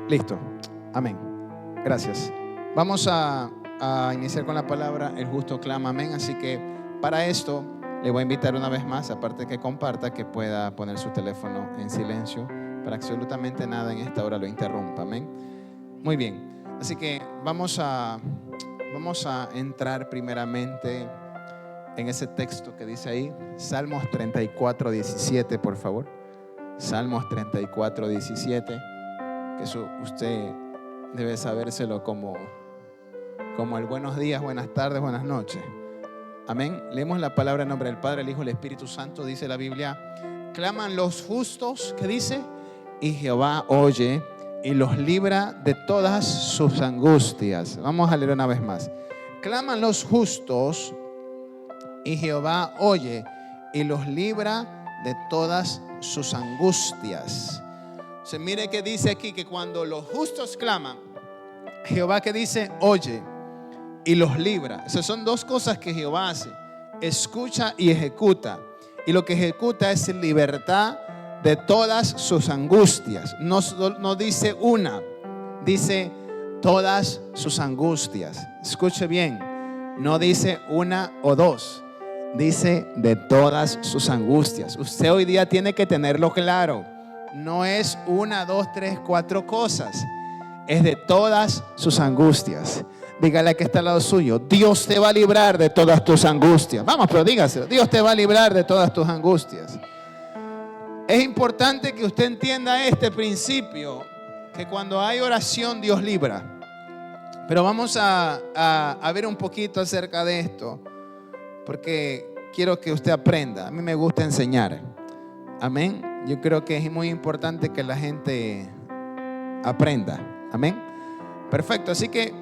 Listo. Amén. Gracias. Vamos a iniciar con la palabra. El justo clama amén. Así que para esto le voy a invitar una vez más, aparte que comparta, que pueda poner su teléfono en silencio para que absolutamente nada en esta hora lo interrumpa. Amén. Muy bien. Así que vamos a entrar primeramente en ese texto que dice ahí, Salmos 34, 17, por favor. Salmos 34, 17, que eso usted debe sabérselo como el buenos días, buenas tardes, buenas noches. Amén. Leemos la palabra en nombre del Padre, el Hijo y el Espíritu Santo. Dice la Biblia: claman los justos, ¿qué dice? Y Jehová oye y los libra de todas sus angustias. Vamos a leer una vez más. Claman los justos y Jehová oye y los libra de todas sus angustias. Se mire que dice aquí que cuando los justos claman, Jehová, que dice, oye y los libra. Esas son dos cosas que Jehová hace: escucha y ejecuta. Y lo que ejecuta es libertad de todas sus angustias. No dice una, dice todas sus angustias. Escuche bien, no dice una o dos, dice de todas sus angustias. Usted hoy día tiene que tenerlo claro. No es una, dos, tres, cuatro cosas. Es de todas sus angustias. Dígale a que está al lado suyo: Dios te va a librar de todas tus angustias. Vamos, pero dígaselo: Dios te va a librar de todas tus angustias. Es importante que usted entienda este principio, que cuando hay oración, Dios libra. Pero vamos a ver un poquito acerca de esto, porque quiero que usted aprenda. A mí me gusta enseñar. Amén. Yo creo que es muy importante que la gente aprenda. Amén. Perfecto. Así que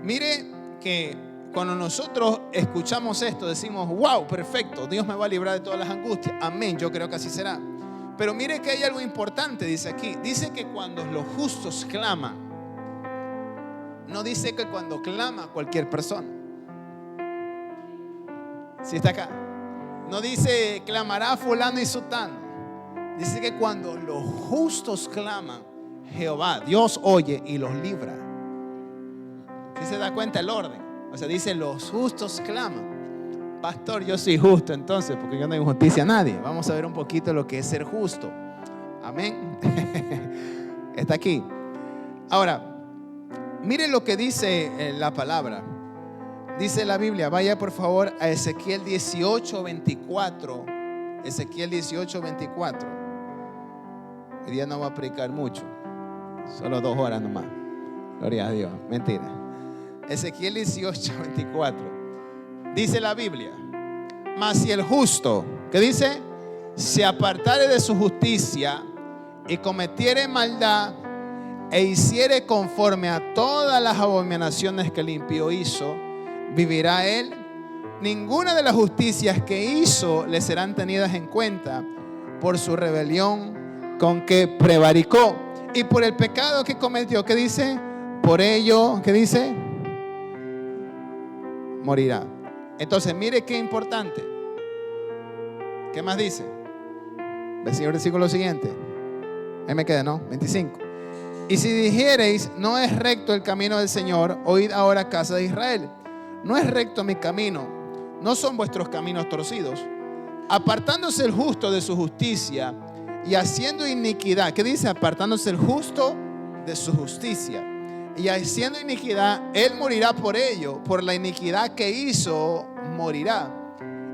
mire que cuando nosotros escuchamos esto, decimos: wow, perfecto, Dios me va a librar de todas las angustias. Amén. Yo creo que así será. Pero mire que hay algo importante, dice aquí. Dice que cuando los justos claman, no dice que cuando clama cualquier persona. ¿Sí está acá? No dice clamará fulano y sutano. Dice que cuando los justos claman, Jehová, Dios oye y los libra. ¿Sí se da cuenta el orden? O sea, dice los justos claman. Pastor, yo soy justo entonces, porque yo no hay justicia a nadie. Vamos a ver un poquito lo que es ser justo. Amén. Está aquí. Ahora, miren lo que dice la palabra. Dice la Biblia, vaya por favor a Ezequiel 18, 24. Ezequiel 18, 24. Hoy día no va a predicar mucho, solo 2 horas nomás. Gloria a Dios. Mentira. Ezequiel 18, 24. Dice la Biblia: mas si el justo, ¿qué dice? Se apartare de su justicia y cometiere maldad e hiciere conforme a todas las abominaciones que el impío hizo, vivirá él. Ninguna de las justicias que hizo le serán tenidas en cuenta por su rebelión con que prevaricó y por el pecado que cometió. ¿Qué dice? Por ello, ¿qué dice? Morirá. Entonces, mire qué importante. ¿Qué más dice? Versículo siguiente. Ahí me queda, ¿no? 25. Y si dijereis: no es recto el camino del Señor, oíd ahora, casa de Israel. No es recto mi camino, no son vuestros caminos torcidos. Apartándose el justo de su justicia y haciendo iniquidad. ¿Qué dice? Apartándose el justo de su justicia y haciendo iniquidad, él morirá por ello. Por la iniquidad que hizo, morirá.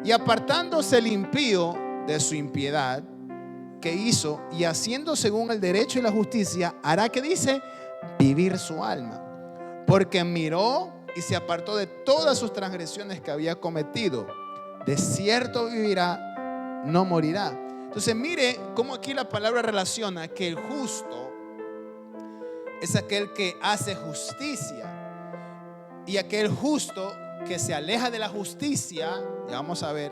Y apartándose el impío de su impiedad que hizo y haciendo según el derecho y la justicia, hará, que dice, vivir su alma, porque miró y se apartó de todas sus transgresiones que había cometido. De cierto vivirá, no morirá. Entonces mire cómo aquí la palabra relaciona que el justo es aquel que hace justicia, y aquel justo que se aleja de la justicia, ya vamos a ver,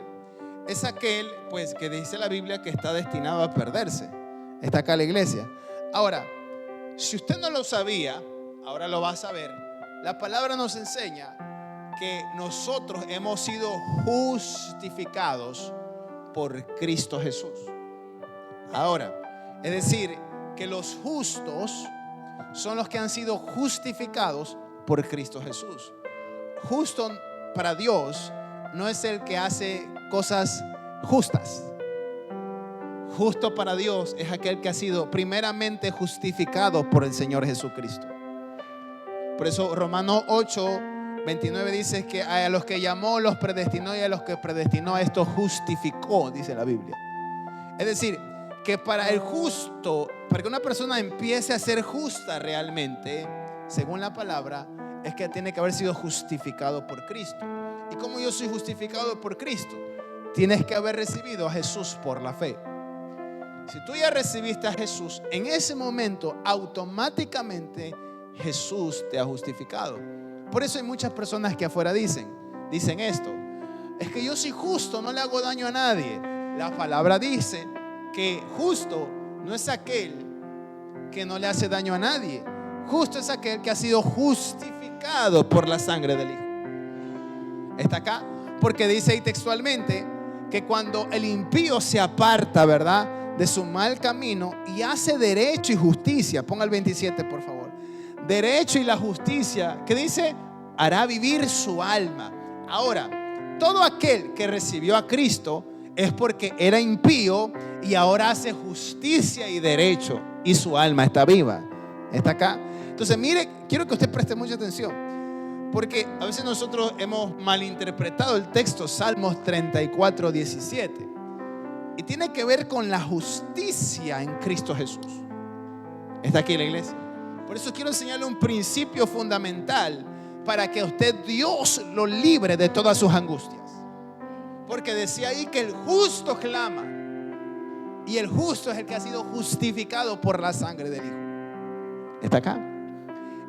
es aquel, pues, que dice la Biblia que está destinado a perderse. Está acá la iglesia. Ahora, si usted no lo sabía, ahora lo va a saber. La palabra nos enseña que nosotros hemos sido justificados por Cristo Jesús. Ahora, es decir, que los justos son los que han sido justificados por Cristo Jesús. Justo para Dios no es el que hace cosas justas. Justo para Dios es aquel que ha sido primeramente justificado por el Señor Jesucristo. Por eso Romanos 8:29 dice que a los que llamó los predestinó, y a los que predestinó a estos justificó, dice la Biblia. Es decir, que para el justo, para que una persona empiece a ser justa realmente, según la palabra, es que tiene que haber sido justificado por Cristo. ¿Y cómo yo soy justificado por Cristo? Tienes que haber recibido a Jesús por la fe. Si tú ya recibiste a Jesús, en ese momento automáticamente Jesús te ha justificado. Por eso hay muchas personas que afuera dicen esto: es que yo soy justo, no le hago daño a nadie. La palabra dice que justo no es aquel que no le hace daño a nadie. Justo es aquel que ha sido justificado por la sangre del Hijo. Está acá porque dice ahí textualmente que cuando el impío se aparta, ¿verdad?, de su mal camino y hace derecho y justicia. Ponga el 27, por favor. Derecho y la justicia, ¿qué dice? Hará vivir su alma. Ahora, todo aquel que recibió a Cristo es porque era impío y ahora hace justicia y derecho y su alma está viva. Está acá. Entonces, mire, quiero que usted preste mucha atención, porque a veces nosotros hemos malinterpretado el texto, Salmos 34:17. Y tiene que ver con la justicia en Cristo Jesús. Está aquí en la iglesia. Por eso quiero enseñarle un principio fundamental para que usted, Dios, lo libre de todas sus angustias. Porque decía ahí que el justo clama, y el justo es el que ha sido justificado por la sangre del Hijo. Está acá.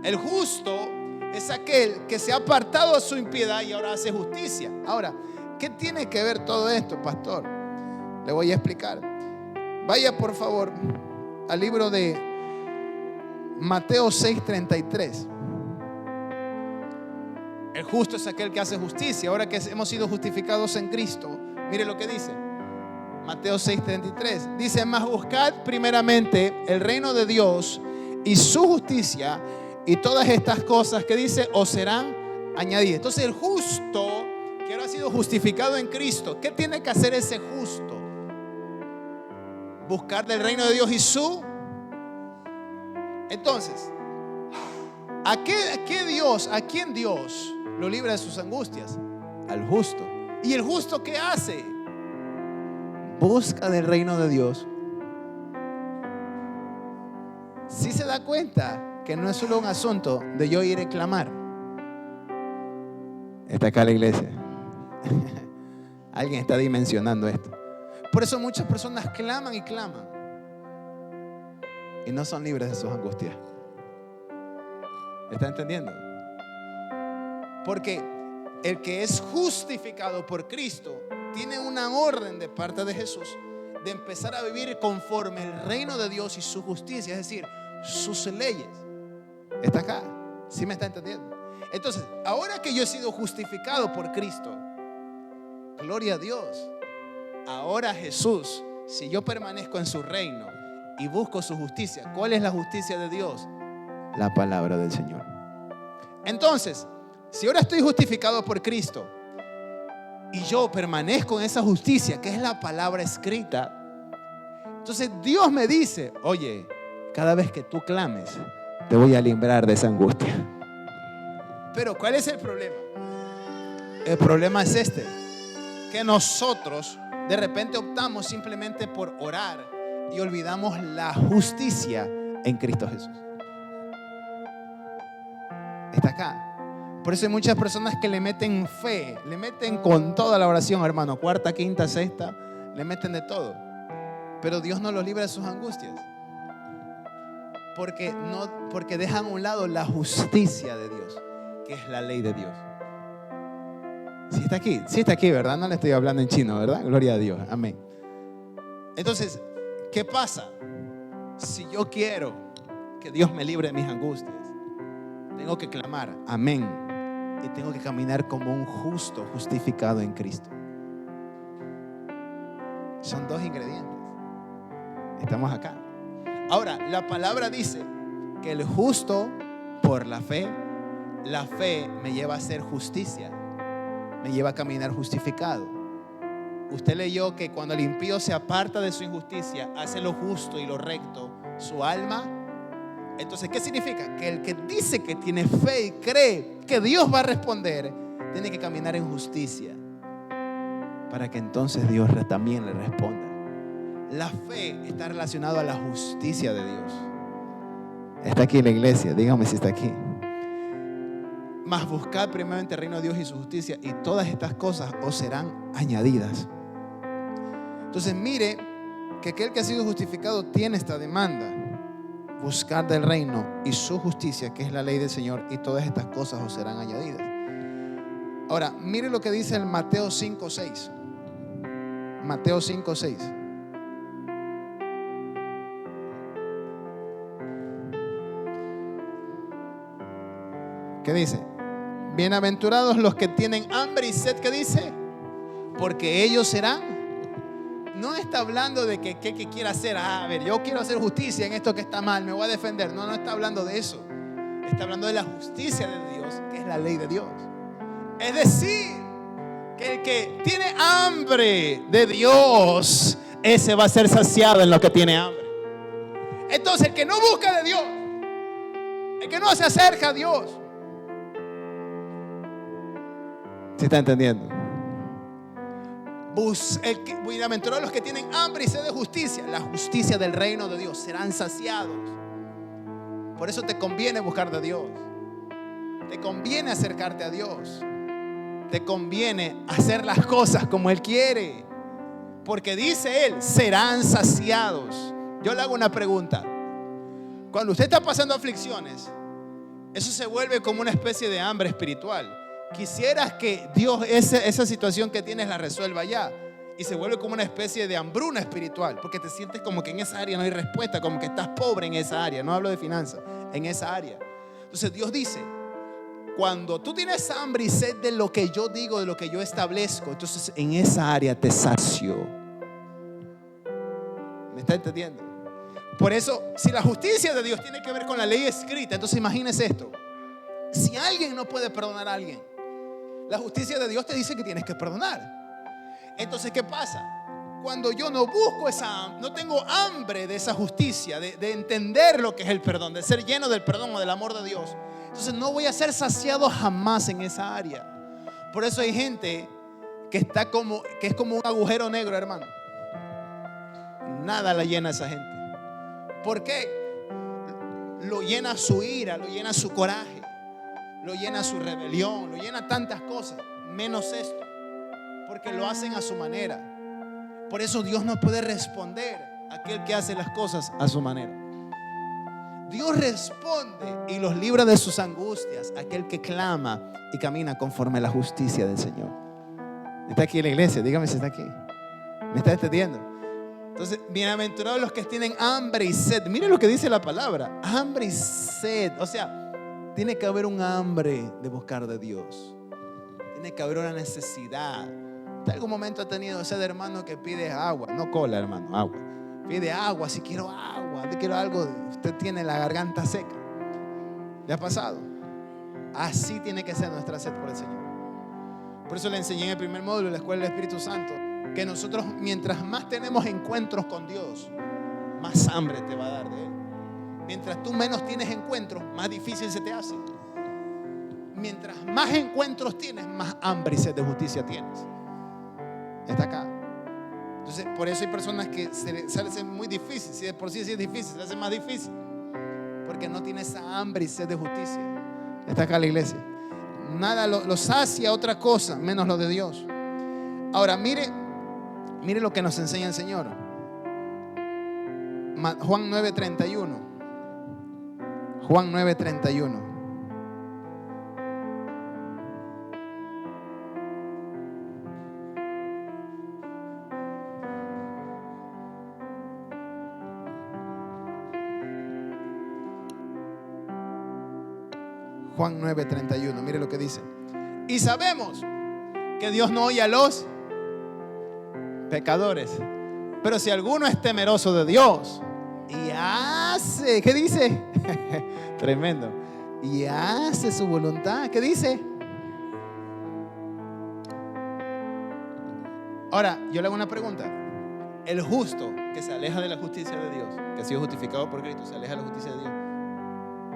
El justo es aquel que se ha apartado de su impiedad y ahora hace justicia. Ahora, ¿qué tiene que ver todo esto, pastor? Le voy a explicar. Vaya por favor al libro de Mateo 6:33. El justo es aquel que hace justicia. Ahora que hemos sido justificados en Cristo, mire lo que dice Mateo 6:33. Dice: mas buscad primeramente el reino de Dios y su justicia, y todas estas cosas que dice os serán añadidas. Entonces el justo que ahora ha sido justificado en Cristo, ¿qué tiene que hacer ese justo? Buscar del reino de Dios y su. Entonces, ¿a quién Dios lo libra de sus angustias? Al justo. ¿Y el justo qué hace? Busca del reino de Dios. ¿Sí se da cuenta que no es solo un asunto de yo ir a clamar? Está acá la iglesia. Alguien está dimensionando esto. Por eso muchas personas claman y claman y no son libres de sus angustias. ¿Está entendiendo? Porque el que es justificado por Cristo tiene una orden de parte de Jesús de empezar a vivir conforme el reino de Dios y su justicia, es decir, sus leyes. ¿Está acá? ¿Sí me está entendiendo? Entonces, ahora que yo he sido justificado por Cristo, gloria a Dios. Ahora Jesús, si yo permanezco en su reino y busco su justicia, ¿cuál es la justicia de Dios? La palabra del Señor. Entonces, si ahora estoy justificado por Cristo y yo permanezco en esa justicia, que es la palabra escrita, entonces Dios me dice: oye, cada vez que tú clames, te voy a librar de esa angustia. Pero ¿cuál es el problema? El problema es este, que nosotros de repente optamos simplemente por orar y olvidamos la justicia en Cristo Jesús. Está acá. Por eso hay muchas personas que le meten fe, le meten con toda la oración, hermano, cuarta, quinta, sexta, le meten de todo. Pero Dios no los libra de sus angustias. Porque dejan a un lado la justicia de Dios, que es la ley de Dios. Sí está aquí, ¿verdad? No le estoy hablando en chino, ¿verdad? Gloria a Dios, amén. Entonces, ¿qué pasa? Si yo quiero que Dios me libre de mis angustias, tengo que clamar, amén, y tengo que caminar como un justo, justificado en Cristo. Son dos ingredientes. Estamos acá. Ahora, la palabra dice que el justo por la fe me lleva a hacer justicia, me lleva a caminar justificado. Usted leyó que cuando el impío se aparta de su injusticia, hace lo justo y lo recto, su alma. Entonces, ¿qué significa? Que el que dice que tiene fe y cree que Dios va a responder, tiene que caminar en justicia, para que entonces Dios también le responda. La fe está relacionada a la justicia de Dios. Está aquí en la iglesia, dígame si está aquí. Mas buscad primeramente el reino de Dios y su justicia, y todas estas cosas os serán añadidas. Entonces mire que aquel que ha sido justificado tiene esta demanda: buscar del reino y su justicia, que es la ley del Señor, y todas estas cosas os serán añadidas. Ahora mire lo que dice el Mateo 5:6. Mateo 5:6. ¿Qué dice? Bienaventurados los que tienen hambre y sed, ¿qué dice? Porque ellos serán. No está hablando de que quiera hacer. A ver, yo quiero hacer justicia en esto que está mal, me voy a defender. No está hablando de eso. Está hablando de la justicia de Dios, que es la ley de Dios. Es decir, que el que tiene hambre de Dios, ese va a ser saciado en lo que tiene hambre. Entonces el que no busca de Dios, el que no se acerca a Dios, ¿sí está entendiendo? Bienaventurados los que tienen hambre y sed de justicia, la justicia del reino de Dios, serán saciados. Por eso te conviene buscar de Dios, te conviene acercarte a Dios, te conviene hacer las cosas como Él quiere, porque dice Él, serán saciados. Yo le hago una pregunta: cuando usted está pasando aflicciones, eso se vuelve como una especie de hambre espiritual. Quisieras que Dios esa situación que tienes la resuelva ya, y se vuelve como una especie de hambruna espiritual, porque te sientes como que en esa área no hay respuesta, como que estás pobre en esa área. No hablo de finanzas, en esa área. Entonces Dios dice: cuando tú tienes hambre y sed de lo que yo digo, de lo que yo establezco, entonces en esa área te sacio. ¿Me está entendiendo? Por eso, si la justicia de Dios tiene que ver con la ley escrita, entonces imagínese esto: si alguien no puede perdonar a alguien, la justicia de Dios te dice que tienes que perdonar. Entonces, ¿qué pasa? Cuando yo no busco no tengo hambre de esa justicia, de entender lo que es el perdón, de ser lleno del perdón o del amor de Dios, entonces no voy a ser saciado jamás en esa área. Por eso hay gente que es como un agujero negro, hermano. Nada la llena a esa gente. ¿Por qué? Lo llena su ira, lo llena su coraje, lo llena su rebelión, lo llena tantas cosas, menos esto, porque lo hacen a su manera. Por eso Dios no puede responder a aquel que hace las cosas a su manera. Dios responde y los libra de sus angustias a aquel que clama y camina conforme a la justicia del Señor. Está aquí en la iglesia, dígame si está aquí. ¿Me está entendiendo? Entonces, bienaventurados los que tienen hambre y sed. Miren lo que dice la palabra: hambre y sed. O sea, tiene que haber un hambre de buscar de Dios. Tiene que haber una necesidad. ¿En algún momento ha tenido sed, hermano, que pide agua? No cola, hermano, agua. Pide agua, si quiero agua, si quiero algo. Usted tiene la garganta seca. ¿Le ha pasado? Así tiene que ser nuestra sed por el Señor. Por eso le enseñé en el primer módulo de la Escuela del Espíritu Santo que nosotros, mientras más tenemos encuentros con Dios, más hambre te va a dar de Él. Mientras tú menos tienes encuentros, más difícil se te hace. Mientras más encuentros tienes, más hambre y sed de justicia tienes. Está acá. Entonces, por eso hay personas que se les hace muy difícil. Si de por sí es difícil, se le hace más difícil, porque no tiene esa hambre y sed de justicia. Está acá la iglesia. Nada lo sacia otra cosa menos lo de Dios. Ahora mire lo que nos enseña el Señor. Juan 9:31. Juan 9:31. Juan 9:31, mire lo que dice. Y sabemos que Dios no oye a los pecadores, pero si alguno es temeroso de Dios y hace, ¿qué dice? Tremendo. Y hace su voluntad, ¿qué dice? Ahora, yo le hago una pregunta. El justo que se aleja de la justicia de Dios, que ha sido justificado por Cristo, se aleja de la justicia de Dios,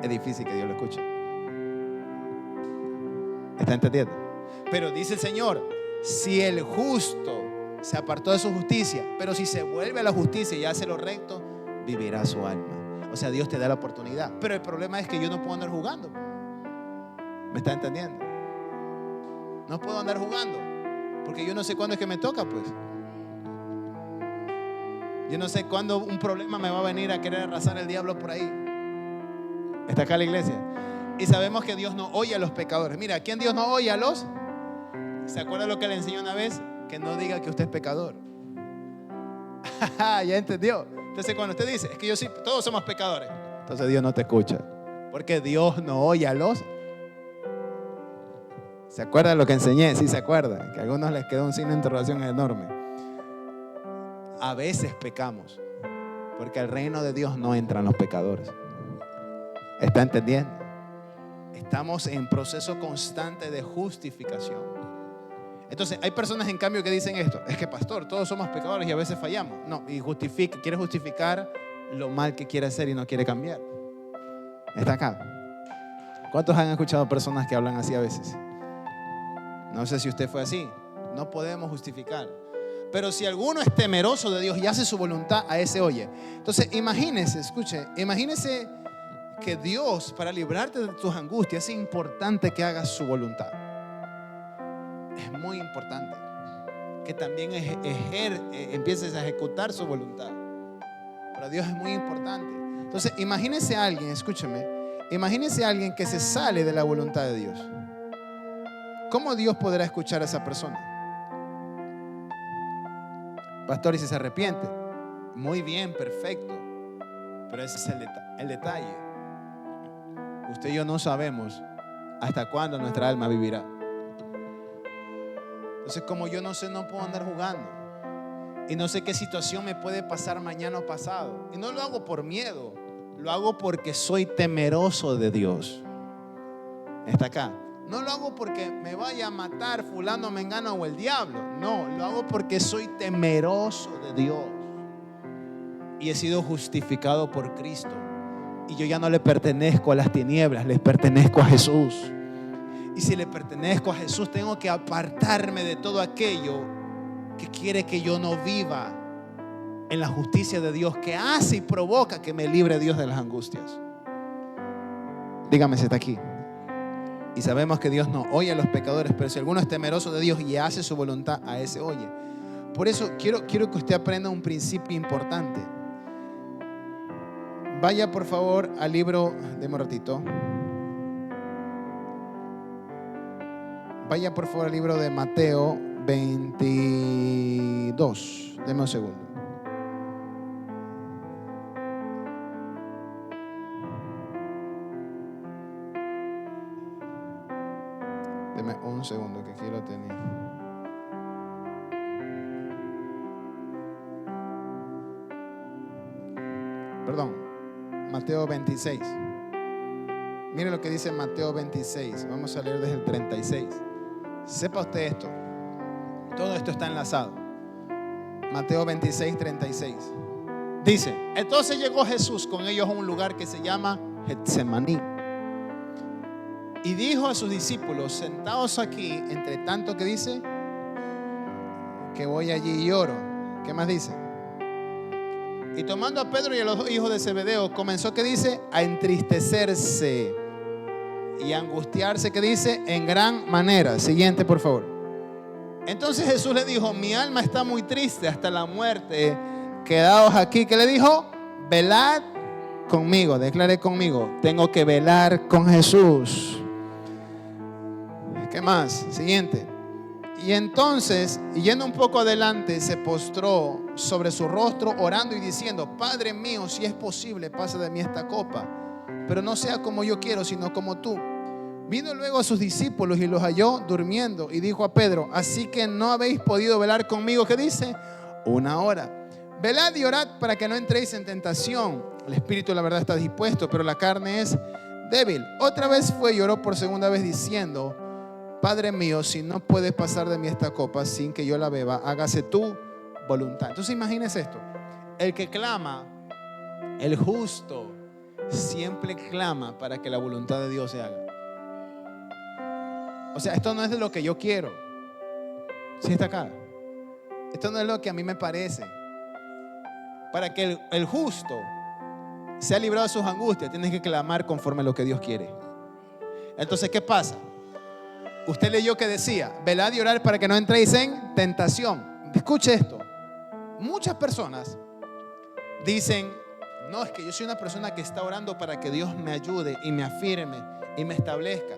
es difícil que Dios lo escuche. ¿Está entendiendo? Pero dice el Señor, si el justo se apartó de su justicia, pero si se vuelve a la justicia y hace lo recto, vivirá su alma. O sea, Dios te da la oportunidad. Pero el problema es que yo no puedo andar jugando. ¿Me está entendiendo? No puedo andar jugando, porque yo no sé cuándo es que me toca, pues. Yo no sé cuándo un problema me va a venir a querer arrasar el diablo por ahí. ¿Está acá la iglesia? Y sabemos que Dios no oye a los pecadores. Mira, ¿a quién Dios no oye? A los... ¿Se acuerda lo que le enseñó una vez? Que no diga que usted es pecador. Ya entendió. Entonces cuando usted dice, es que yo sí, todos somos pecadores, entonces Dios no te escucha. Porque Dios no oye a los... ¿Se acuerda lo que enseñé? Sí, se acuerda. Que a algunos les quedó un signo de interrogación enorme. A veces pecamos, porque al reino de Dios no entran los pecadores. ¿Está entendiendo? Estamos en proceso constante de justificación. Entonces hay personas en cambio que dicen esto: es que pastor, todos somos pecadores y a veces fallamos. No, y quiere justificar lo mal que quiere hacer y no quiere cambiar. ¿Está acá? ¿Cuántos han escuchado personas que hablan así a veces? No sé si usted fue así. No podemos justificar. Pero si alguno es temeroso de Dios y hace su voluntad, a ese oye. Entonces imagínese, escuche, imagínese que Dios, para librarte de tus angustias, es importante que hagas su voluntad. Es muy importante que también empieces a ejecutar su voluntad. Para Dios es muy importante. Entonces imagínese a alguien, escúcheme, imagínese a alguien que se sale de la voluntad de Dios. ¿Cómo Dios podrá escuchar a esa persona? Pastor, y si se arrepiente, muy bien, perfecto. Pero ese es el detalle. Usted y yo no sabemos hasta cuándo nuestra alma vivirá. Entonces, como yo no sé, no puedo andar jugando. Y no sé qué situación me puede pasar mañana o pasado. Y no lo hago por miedo, lo hago porque soy temeroso de Dios. ¿Está acá? No lo hago porque me vaya a matar fulano, mengano o el diablo. No, lo hago porque soy temeroso de Dios. Y he sido justificado por Cristo. Y yo ya no le pertenezco a las tinieblas, le pertenezco a Jesús. Y si le pertenezco a Jesús, tengo que apartarme de todo aquello que quiere que yo no viva en la justicia de Dios, que hace y provoca que me libre Dios de las angustias. Dígame si está aquí. Y sabemos que Dios no oye a los pecadores, pero si alguno es temeroso de Dios y hace su voluntad, a ese oye. Por eso quiero que usted aprenda un principio importante. Vaya por favor al libro, deme un ratito. Vaya por favor al libro de Mateo 22. Deme un segundo. Deme un segundo que aquí lo tenía. Perdón, Mateo 26. Mire lo que dice Mateo 26. Vamos a leer desde el 36. Sepa usted esto. Todo esto está enlazado. Mateo 26, 36. Dice: entonces llegó Jesús con ellos a un lugar que se llama Getsemaní. Y dijo a sus discípulos: sentaos aquí, entre tanto que dice que voy allí y oro. ¿Qué más dice? Y tomando a Pedro y a los dos hijos de Zebedeo, comenzó, que dice, a entristecerse y a angustiarse, que dice, en gran manera. Siguiente, por favor. Entonces Jesús le dijo: mi alma está muy triste hasta la muerte. Quedaos aquí. ¿Qué le dijo? Velad conmigo. Declare conmigo: tengo que velar con Jesús. ¿Qué más? Siguiente. Y entonces, yendo un poco adelante, se postró sobre su rostro, orando y diciendo: Padre mío, si es posible, pasa de mí esta copa, pero no sea como yo quiero, sino como tú. Vino luego a sus discípulos y los halló durmiendo, y dijo a Pedro: así que no habéis podido velar conmigo, ¿qué dice? Una hora. velad y orad para que no entréis en tentación. El espíritu, la verdad, está dispuesto, pero la carne es débil. Otra vez fue y oró por segunda vez diciendo: Padre mío, si no puedes pasar de mí esta copa sin que yo la beba, hágase tu voluntad. Entonces imagínese esto: el que clama, el justo, siempre clama para que la voluntad de Dios se haga. O sea, esto no es de lo que yo quiero. Sí está acá. Esto no es lo que a mí me parece. Para que el justo sea librado de sus angustias, tienes que clamar conforme a lo que Dios quiere. Entonces, ¿qué pasa? Usted leyó que decía: velad y orad para que no entréis en tentación. Escuche esto. Muchas personas dicen: no, es que yo soy una persona que está orando para que Dios me ayude y me afirme y me establezca.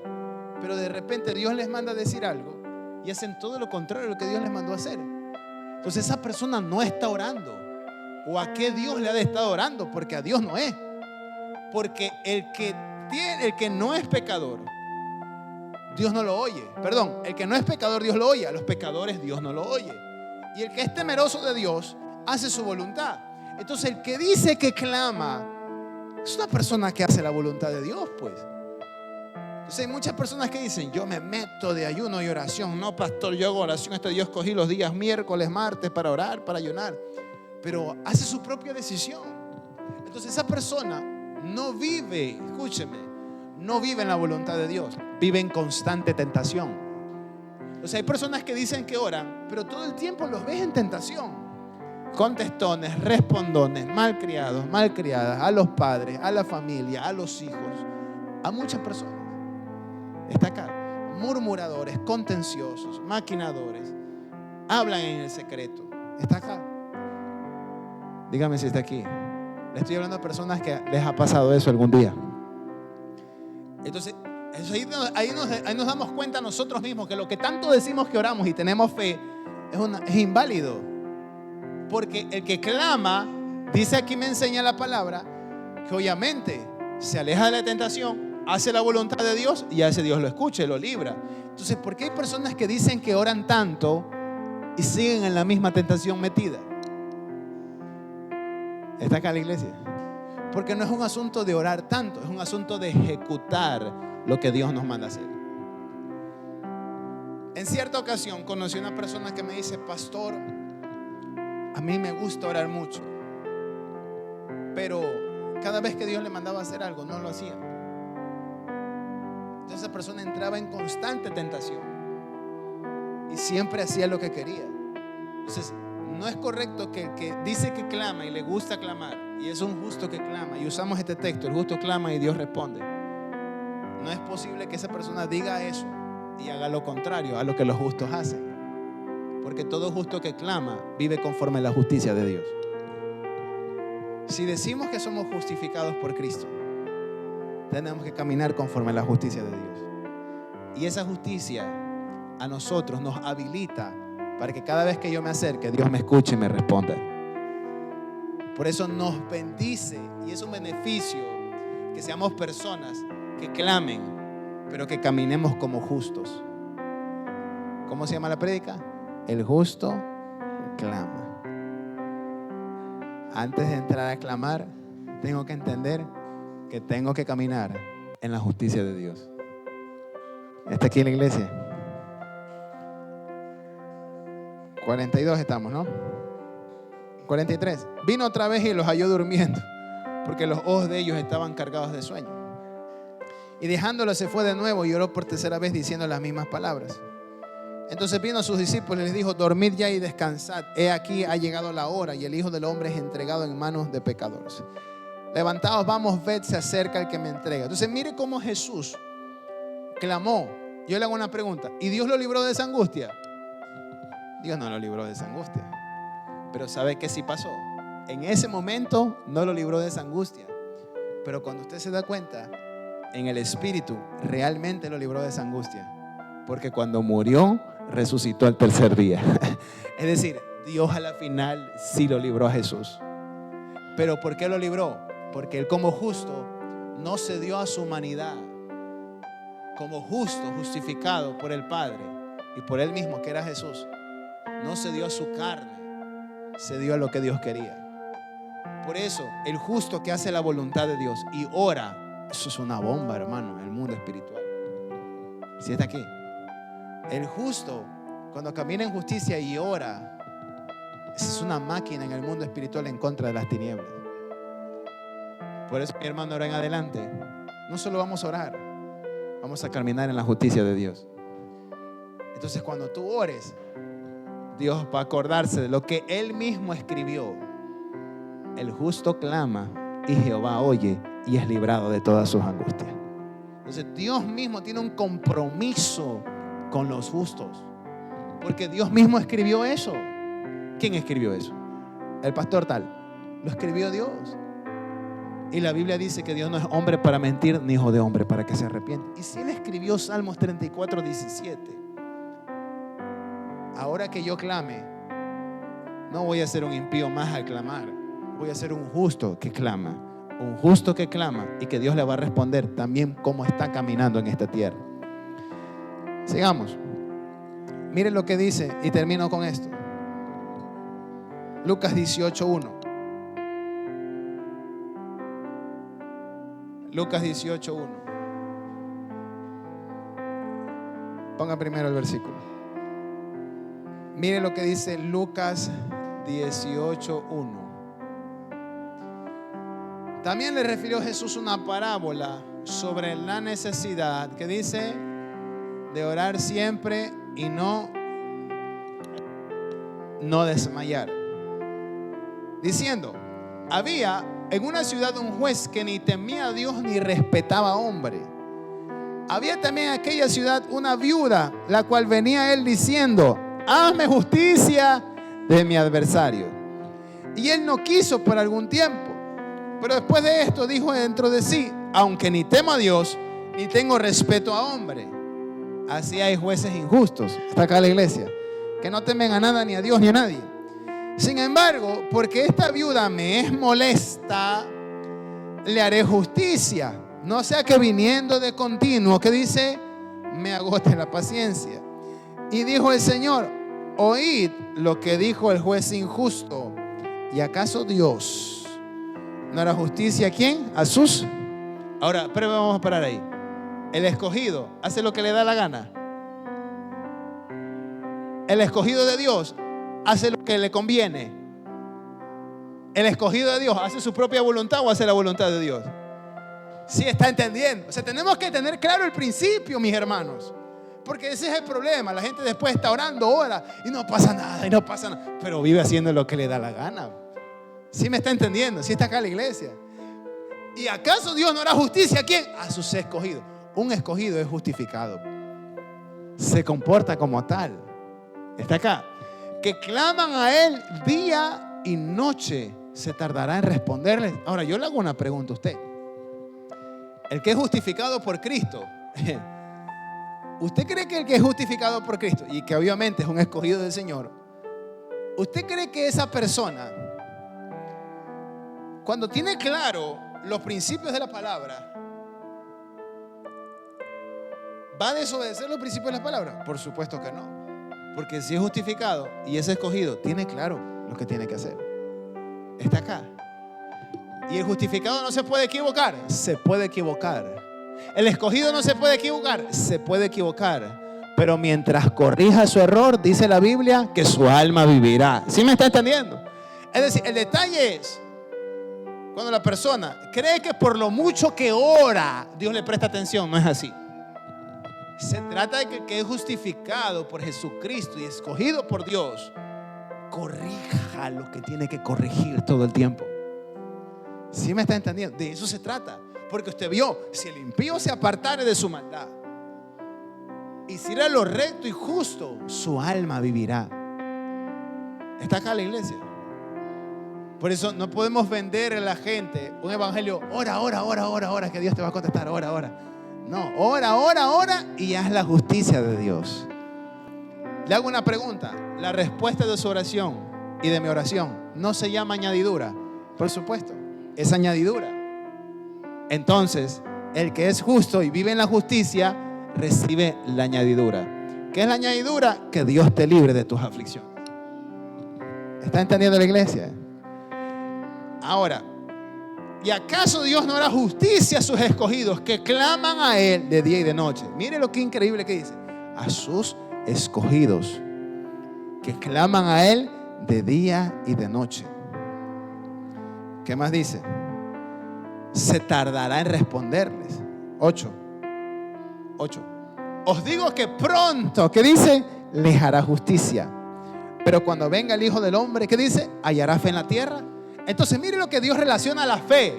Pero de repente Dios les manda a decir algo y hacen todo lo contrario de lo que Dios les mandó a hacer. Entonces esa persona no está orando. ¿O a qué Dios le ha de estar orando? Porque a Dios no es. Porque el que no es pecador, Dios no lo oye. Perdón, el que no es pecador, Dios lo oye. A los pecadores Dios no lo oye. Y el que es temeroso de Dios hace su voluntad. Entonces el que dice que clama es una persona que hace la voluntad de Dios, pues. Entonces hay muchas personas que dicen: yo me meto de ayuno y oración. No, pastor, yo hago oración. Yo escogí los días miércoles, martes para orar, para ayunar. Pero hace su propia decisión. Entonces esa persona no vive, escúcheme, no vive en la voluntad de Dios, vive en constante tentación. O sea, hay personas que dicen que oran, pero todo el tiempo los ves en tentación. Contestones, respondones, malcriados, malcriadas, a los padres, a la familia, a los hijos, a muchas personas. Está acá: murmuradores, contenciosos, maquinadores, hablan en el secreto. Está acá. Dígame si está aquí. Le estoy hablando a personas que les ha pasado eso algún día. Entonces, ahí nos damos cuenta nosotros mismos que lo que tanto decimos que oramos y tenemos fe es inválido. Porque el que clama, dice aquí, me enseña la palabra, que obviamente se aleja de la tentación, hace la voluntad de Dios y hace Dios lo escucha y lo libra. Entonces, ¿por qué hay personas que dicen que oran tanto y siguen en la misma tentación metida? ¿Está acá la iglesia? Porque no es un asunto de orar tanto, es un asunto de ejecutar lo que Dios nos manda hacer. En cierta ocasión conocí a una persona que me dice: pastor, a mí me gusta orar mucho, pero cada vez que Dios le mandaba a hacer algo, no lo hacía. Entonces esa persona entraba en constante tentación y siempre hacía lo que quería. Entonces, no es correcto que el que dice que clama y le gusta clamar, y es un justo que clama, y usamos este texto: el justo clama y Dios responde. No es posible que esa persona diga eso y haga lo contrario a lo que los justos hacen. Porque todo justo que clama vive conforme a la justicia de Dios. Si decimos que somos justificados por Cristo, tenemos que caminar conforme a la justicia de Dios. Y esa justicia a nosotros nos habilita para que cada vez que yo me acerque, Dios me escuche y me responda. Por eso nos bendice, y es un beneficio que seamos personas que clamen, pero que caminemos como justos. ¿Cómo se llama la prédica? El justo clama. Antes de entrar a clamar, tengo que entender que tengo que caminar en la justicia de Dios. ¿Está aquí en la iglesia? 42 estamos, ¿no? 43. Vino otra vez y los halló durmiendo, porque los ojos de ellos estaban cargados de sueño. Y dejándolos se fue de nuevo y oró por tercera vez diciendo las mismas palabras. Entonces vino a sus discípulos y les dijo: dormid ya y descansad. He aquí ha llegado la hora y el Hijo del Hombre es entregado en manos de pecadores. Levantaos, vamos, ved, se acerca el que me entrega. Entonces mire cómo Jesús clamó. Yo le hago una pregunta: ¿y Dios lo libró de esa angustia? Dios no lo libró de esa angustia. Pero ¿sabe qué sí pasó? En ese momento no lo libró de esa angustia. Pero cuando usted se da cuenta, en el espíritu realmente lo libró de esa angustia. Porque cuando murió, resucitó al tercer día. Es decir, Dios a la final sí lo libró a Jesús. ¿Pero por qué lo libró? Porque Él, como justo, no cedió a su humanidad. Como justo, justificado por el Padre y por Él mismo, que era Jesús, no cedió a su carne, se dio a lo que Dios quería. Por eso, el justo que hace la voluntad de Dios y ora, eso es una bomba, hermano, en el mundo espiritual. ¿Sí está aquí? El justo, cuando camina en justicia y ora, esa es una máquina en el mundo espiritual en contra de las tinieblas. Por eso, mi hermano, ahora en adelante, no solo vamos a orar, vamos a caminar en la justicia de Dios. Entonces, cuando tú ores, Dios va a acordarse de lo que Él mismo escribió. El justo clama y Jehová oye y es librado de todas sus angustias. Entonces, Dios mismo tiene un compromiso con los justos, porque Dios mismo escribió eso. ¿Quién escribió eso? El pastor tal. Lo escribió Dios. Y la Biblia dice que Dios no es hombre para mentir, ni hijo de hombre para que se arrepienta. Y si Él escribió Salmos 34:17, ahora que yo clame, no voy a ser un impío más al clamar, voy a ser un justo que clama. Un justo que clama y que Dios le va a responder también cómo está caminando en esta tierra. Sigamos. Miren lo que dice y termino con esto. Lucas 18:1. Lucas 18:1. Ponga primero el versículo. Mire lo que dice Lucas 18:1. También le refirió Jesús una parábola sobre la necesidad que dice de orar siempre y no desmayar. Diciendo, había en una ciudad un juez que ni temía a Dios ni respetaba a hombre. Había también en aquella ciudad una viuda, la cual venía a él diciendo, hazme justicia de mi adversario. Y él no quiso por algún tiempo. Pero después de esto dijo dentro de sí, aunque ni temo a Dios, ni tengo respeto a hombre. Así hay jueces injustos. Está acá la iglesia, que no temen a nada, ni a Dios, ni a nadie. Sin embargo, porque esta viuda me es molesta, le haré justicia. No sea que viniendo de continuo, que dice, me agote la paciencia. Y dijo el Señor, oíd lo que dijo el juez injusto. ¿Y acaso Dios no hará justicia a quién? A sus. Ahora, pero vamos a parar ahí. El escogido hace lo que le da la gana. El escogido de Dios hace lo que le conviene. El escogido de Dios hace su propia voluntad o hace la voluntad de Dios. ¿Sí está entendiendo? O sea, tenemos que tener claro el principio, mis hermanos, porque ese es el problema. La gente después está orando, ora y no pasa nada, pero vive haciendo lo que le da la gana. ¿Sí me está entendiendo? ¿Sí está acá la iglesia? ¿Y acaso Dios no hará justicia a quién? A sus escogidos. Un escogido es justificado, se comporta como tal. Está acá. Que claman a Él día y noche, se tardará en responderles. Ahora yo le hago una pregunta a usted. El que es justificado por Cristo, ¿usted cree que el que es justificado por Cristo y que obviamente es un escogido del Señor, ¿usted cree que esa persona, cuando tiene claro los principios de la palabra, va a desobedecer los principios de la palabra? Por supuesto que no. Porque si es justificado y es escogido, tiene claro lo que tiene que hacer. Está acá. Y el justificado no se puede equivocar. Se puede equivocar. El escogido no se puede equivocar. Se puede equivocar. Pero mientras corrija su error, dice la Biblia que su alma vivirá. ¿Sí me está entendiendo? Es decir, el detalle es cuando la persona cree que por lo mucho que ora, Dios le presta atención. No es así. Se trata de que el que es justificado por Jesucristo y escogido por Dios, corrija lo que tiene que corregir todo el tiempo. ¿Sí me está entendiendo? De eso se trata. Porque usted vio, si el impío se apartare de su maldad, hiciera lo recto y justo, su alma vivirá. Está acá la iglesia. Por eso no podemos vender a la gente un evangelio, ora, que Dios te va a contestar, ora. No, ora y haz la justicia de Dios. Le hago una pregunta. La respuesta de su oración y de mi oración no se llama añadidura. Por supuesto, es añadidura. Entonces, el que es justo y vive en la justicia recibe la añadidura. ¿Qué es la añadidura? Que Dios te libre de tus aflicciones. ¿Está entendiendo la iglesia? Ahora, ¿y acaso Dios no hará justicia a sus escogidos que claman a Él de día y de noche? Mire lo que increíble que dice. A sus escogidos que claman a Él de día y de noche. ¿Qué más dice? Se tardará en responderles. 8. Os digo que pronto, ¿qué dice? Les hará justicia. Pero cuando venga el Hijo del Hombre, ¿qué dice? ¿Hallará fe en la tierra? Entonces mire lo que Dios relaciona a la fe.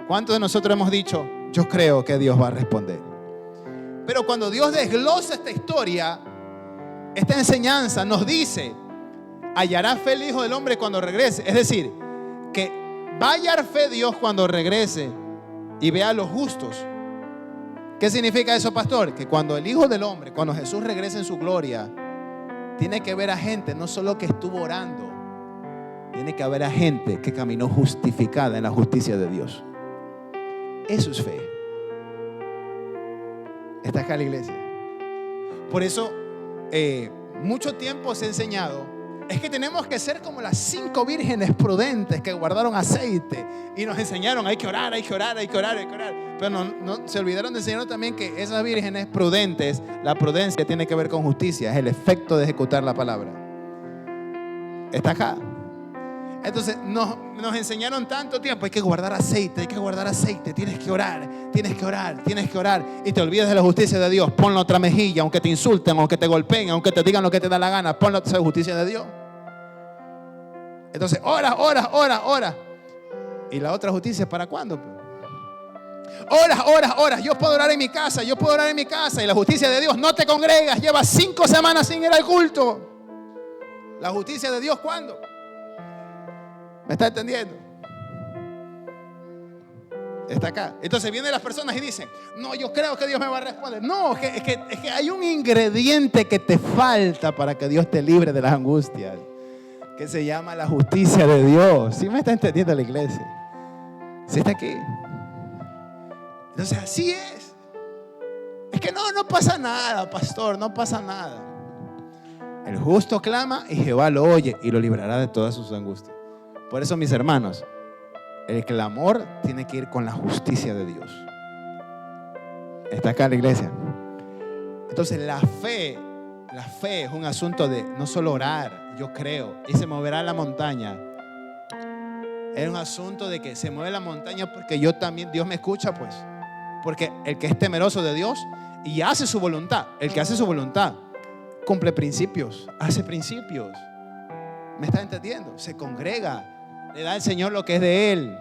¿Cuántos de nosotros hemos dicho, yo creo que Dios va a responder? Pero cuando Dios desglosa esta historia, esta enseñanza nos dice, hallará fe el Hijo del Hombre cuando regrese. Es decir, que va a hallar fe Dios cuando regrese y vea a los justos. ¿Qué significa eso, pastor? Que cuando el Hijo del Hombre, cuando Jesús regrese en su gloria, tiene que ver a gente no solo que estuvo orando, tiene que haber a gente que caminó justificada en la justicia de Dios. Eso es fe. Está acá la iglesia. Por eso mucho tiempo se ha enseñado es que tenemos que ser como las 5 vírgenes prudentes que guardaron aceite y nos enseñaron hay que orar, hay que orar, hay que orar, hay que orar. Pero no se olvidaron de enseñarnos también que esas vírgenes prudentes, la prudencia tiene que ver con justicia, es el efecto de ejecutar la palabra. Está acá. Entonces nos enseñaron tanto tiempo, hay que guardar aceite, tienes que orar, tienes que orar, tienes que orar. Y te olvidas de la justicia de Dios. Ponle otra mejilla, aunque te insulten, aunque te golpeen, aunque te digan lo que te da la gana, ponle otra justicia de Dios. Entonces ora. ¿Y la otra justicia para cuándo? Horas. Yo puedo orar en mi casa, Y la justicia de Dios, no te congregas, llevas 5 semanas sin ir al culto. La justicia de Dios, ¿cuándo? ¿Me está entendiendo? Está acá. Entonces vienen las personas y dicen, no, yo creo que Dios me va a responder. No, es que hay un ingrediente que te falta para que Dios te libre de las angustias, que se llama la justicia de Dios. ¿Sí me está entendiendo la iglesia? ¿Sí está aquí? Entonces así es. Es que no pasa nada, pastor, no pasa nada. El justo clama y Jehová lo oye y lo librará de todas sus angustias. Por eso, mis hermanos, el clamor tiene que ir con la justicia de Dios. Está acá la iglesia. Entonces la fe es un asunto de no solo orar, yo creo, y se moverá la montaña. Es un asunto de que se mueve la montaña porque yo también, Dios me escucha, pues. Porque el que es temeroso de Dios y hace su voluntad, el que hace su voluntad, cumple principios, hace principios. ¿Me está entendiendo? Se congrega. Le da al Señor lo que es de Él.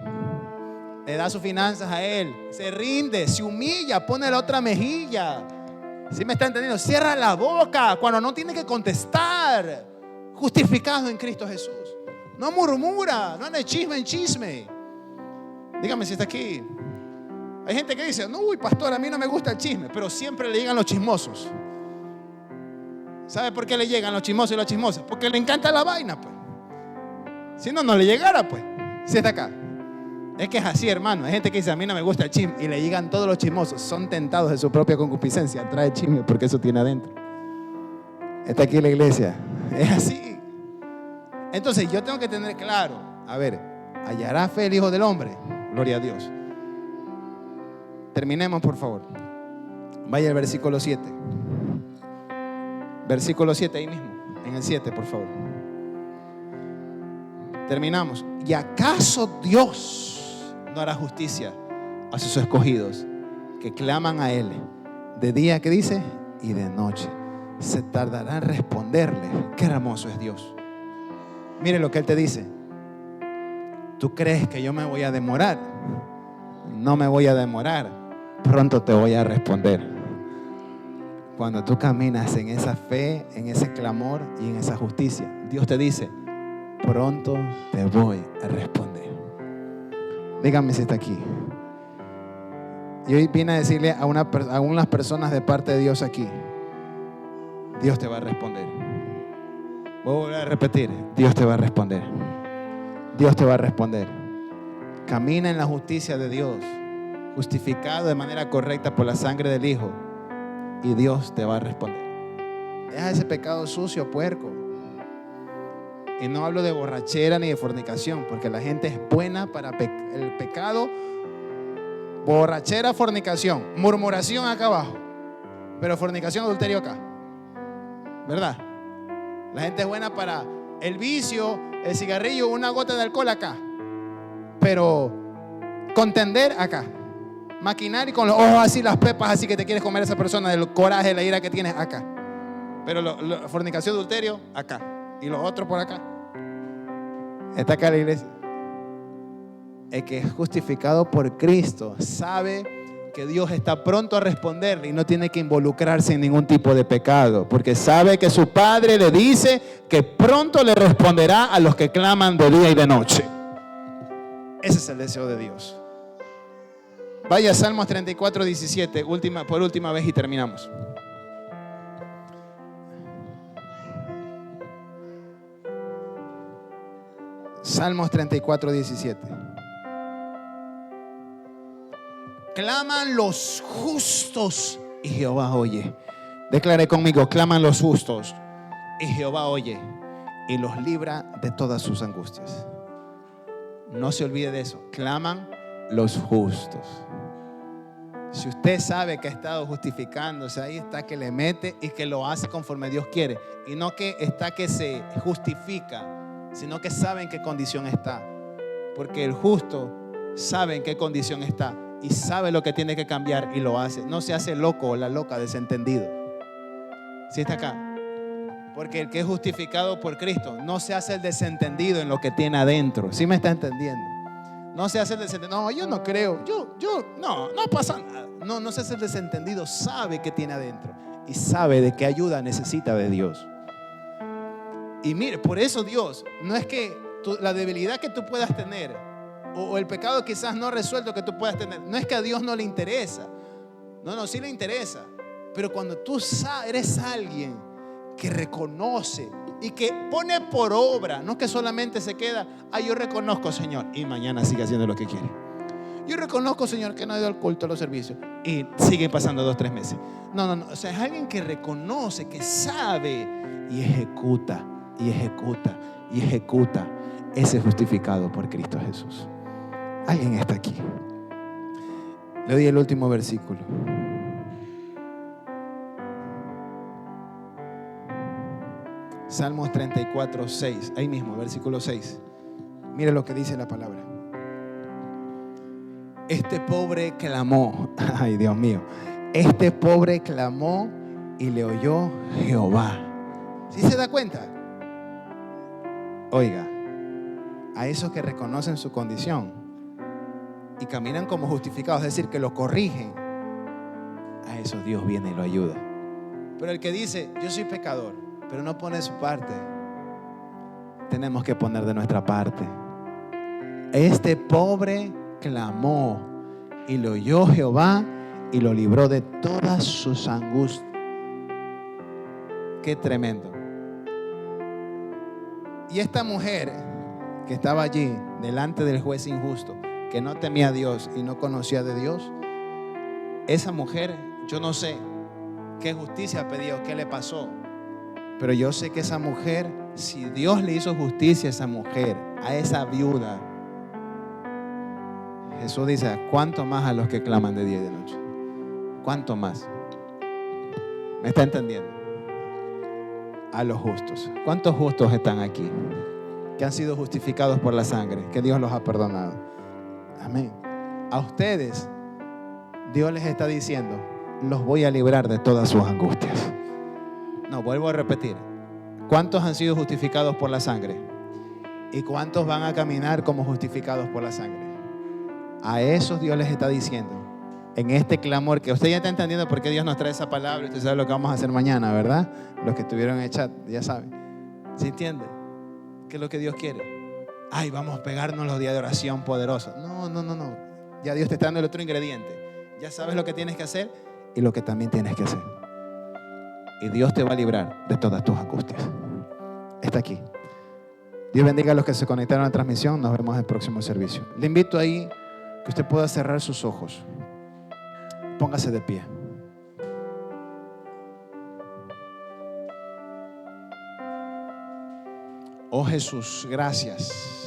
Le da sus finanzas a Él. Se rinde, se humilla, pone la otra mejilla. ¿Sí me está entendiendo? Cierra la boca cuando no tiene que contestar. Justificado en Cristo Jesús. No murmura, no ande chisme en chisme. Dígame si está aquí. Hay gente que dice, no, uy, pastor, a mí no me gusta el chisme, pero siempre le llegan los chismosos. ¿Sabe por qué le llegan los chismosos y las chismosas? Porque le encanta la vaina, pues. Si no le llegara, pues. Si está acá. Es que es así, hermano. Hay gente que dice, a mí no me gusta el chisme. Y le llegan todos los chismosos. Son tentados de su propia concupiscencia. Trae chisme porque eso tiene adentro. Está aquí la iglesia. Es así. Entonces yo tengo que tener claro. A ver, ¿hallará fe el Hijo del Hombre? Gloria a Dios. Terminemos, por favor. Vaya al versículo 7. Versículo 7 ahí mismo. En el 7, por favor. Terminamos. ¿Y acaso Dios no hará justicia a sus escogidos que claman a Él de día, que dice, y de noche? Se tardará en responderle. Qué hermoso es Dios. Mire lo que Él te dice. ¿Tú crees que yo me voy a demorar? No me voy a demorar. Pronto te voy a responder. Cuando tú caminas en esa fe, en ese clamor y en esa justicia, Dios te dice, pronto te voy a responder. Dígame si está aquí. Y hoy vine a decirle a unas personas de parte de Dios aquí, Dios te va a responder. Voy a volver a repetir, Dios te va a responder. Dios te va a responder. Camina en la justicia de Dios, justificado de manera correcta por la sangre del Hijo, y Dios te va a responder. Deja ese pecado sucio, puerco. Y no hablo de borrachera ni de fornicación, porque la gente es buena para el pecado. Borrachera, fornicación, murmuración acá abajo, pero fornicación, adulterio acá, ¿verdad? La gente es buena para el vicio, el cigarrillo, una gota de alcohol acá, pero contender acá, maquinar y con los ojos así, las pepas así que te quieres comer a esa persona, del coraje, la ira que tienes acá, pero fornicación, adulterio acá, y los otros por acá. Está acá la iglesia. El que es justificado por Cristo sabe que Dios está pronto a responderle y no tiene que involucrarse en ningún tipo de pecado, porque sabe que su Padre le dice que pronto le responderá a los que claman de día y de noche. Ese es el deseo de Dios. Vaya a Salmos 34, 17, por última vez y terminamos. Salmos 34, 17. Claman los justos y Jehová oye. Declare conmigo, claman los justos y Jehová oye y los libra de todas sus angustias. No se olvide de eso. Claman los justos. Si usted sabe que ha estado justificándose, ahí está que le mete y que lo hace conforme Dios quiere. Y no que está que se justifica, sino que sabe en qué condición está. Porque el justo sabe en qué condición está y sabe lo que tiene que cambiar y lo hace. No se hace loco o la loca desentendido. ¿Sí está acá? Porque el que es justificado por Cristo no se hace el desentendido en lo que tiene adentro. ¿Sí me está entendiendo? No se hace el desentendido. No, yo no creo. No pasa nada. No se hace el desentendido. Sabe que tiene adentro y sabe de qué ayuda necesita de Dios. Y mire, por eso Dios, no es que la debilidad que tú puedas tener o el pecado quizás no resuelto que tú puedas tener, no es que a Dios no le interesa. No, sí le interesa. Pero cuando tú eres alguien que reconoce y que pone por obra, no que solamente se queda, yo reconozco, Señor, y mañana sigue haciendo lo que quiere. Yo reconozco, Señor, que no he ido al culto, a los servicios, y siguen pasando 2, 3 meses. No, o sea, es alguien que reconoce, que sabe y ejecuta, y ejecuta, y ejecuta. Ese es justificado por Cristo Jesús. Alguien está aquí. Le doy el último versículo. Salmos 34, 6. Ahí mismo, versículo 6. Mire lo que dice la palabra. Este pobre clamó. Ay, Dios mío. Este pobre clamó y le oyó Jehová. ¿Sí se da cuenta? Oiga, a esos que reconocen su condición y caminan como justificados, es decir, que lo corrigen, a esos Dios viene y lo ayuda. Pero el que dice, yo soy pecador, pero no pone su parte, tenemos que poner de nuestra parte. Este pobre clamó y lo oyó Jehová y lo libró de todas sus angustias. Qué tremendo. Y esta mujer que estaba allí delante del juez injusto, que no temía a Dios y no conocía de Dios, esa mujer, yo no sé qué justicia pidió, qué le pasó, pero yo sé que esa mujer, si Dios le hizo justicia a esa mujer, a esa viuda, Jesús dice, ¿cuánto más a los que claman de día y de noche? ¿Cuánto más? ¿Me está entendiendo? A los justos. ¿Cuántos justos están aquí que han sido justificados por la sangre, que Dios los ha perdonado? Amén. A ustedes Dios les está diciendo, los voy a librar de todas sus angustias. No, vuelvo a repetir. ¿Cuántos han sido justificados por la sangre? ¿Y cuántos van a caminar como justificados por la sangre? A esos Dios les está diciendo, en este clamor, que usted ya está entendiendo por qué Dios nos trae esa palabra, y usted sabe lo que vamos a hacer mañana, ¿verdad? Los que estuvieron en el chat, ya saben. ¿Sí entiende? ¿Qué es lo que Dios quiere? Ay, vamos a pegarnos los días de oración poderosos. No. Ya Dios te está dando el otro ingrediente. Ya sabes lo que tienes que hacer y lo que también tienes que hacer. Y Dios te va a librar de todas tus angustias. Está aquí. Dios bendiga a los que se conectaron a la transmisión. Nos vemos en el próximo servicio. Le invito ahí que usted pueda cerrar sus ojos. Póngase de pie. Oh Jesús, gracias.